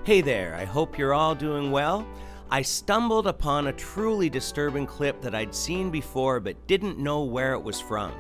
Hey there, I hope you're all doing well. I stumbled upon a truly disturbing clip that I'd seen before but didn't know where it was from.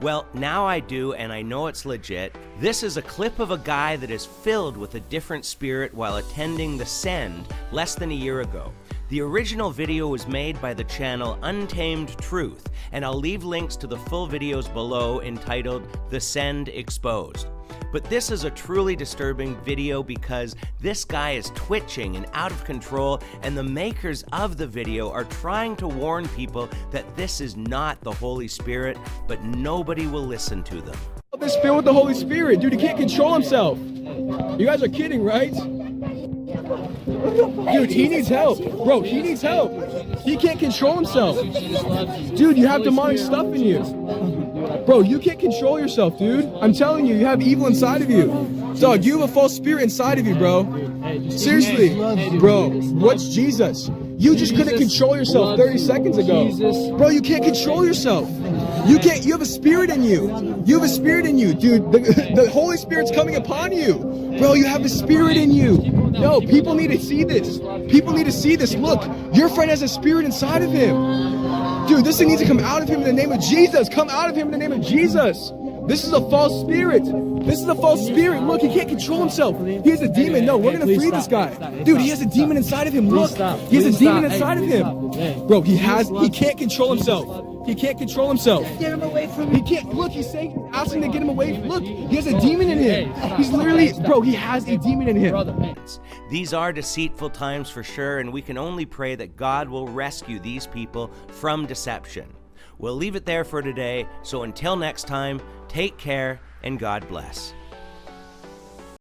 Well, now I do, and I know it's legit. This is a clip of a guy that is filled with a different spirit while attending the Send less than a year ago. The original video was made by the channel Untamed Truth, and I'll leave links to the full videos below entitled The Send Exposed. But this is a truly disturbing video because this guy is twitching and out of control, and the makers of the video are trying to warn people that this is not the Holy Spirit, but nobody will listen to them. This filled with the Holy Spirit. Dude, he can't control himself. You guys are kidding, right? Dude, he needs help. Bro, he needs help. He can't control himself. Dude, you have demonic stuff in you. Bro, you can't control yourself, dude. I'm telling you, you have evil inside of you. Dog, you have a false spirit inside of you, bro. Seriously. Bro, what's Jesus? You just couldn't control yourself 30 seconds ago. Bro, you can't control yourself. You have a spirit in you. You have a spirit in you, dude. The Holy Spirit's coming upon you. Bro, you have a spirit in you. No, people need to see this. People need to see this. Look, your friend has a spirit inside of him. Dude, this thing needs to come out of him in the name of Jesus. Come out of him in the name of Jesus. This is a false spirit. This is a false spirit. Look, he can't control himself. He has a demon. No, we're going to free this guy. Dude, he has a demon inside of him. Look, he has a demon inside of him. Bro, he can't control himself. He can't control himself. Get him away from me. He can't. Look, he's saying, asking to get him away. Look, he has a demon in him. He's literally, bro, he has a demon in him. These are deceitful times for sure, and we can only pray that God will rescue these people from deception. We'll leave it there for today, so until next time, take care and God bless.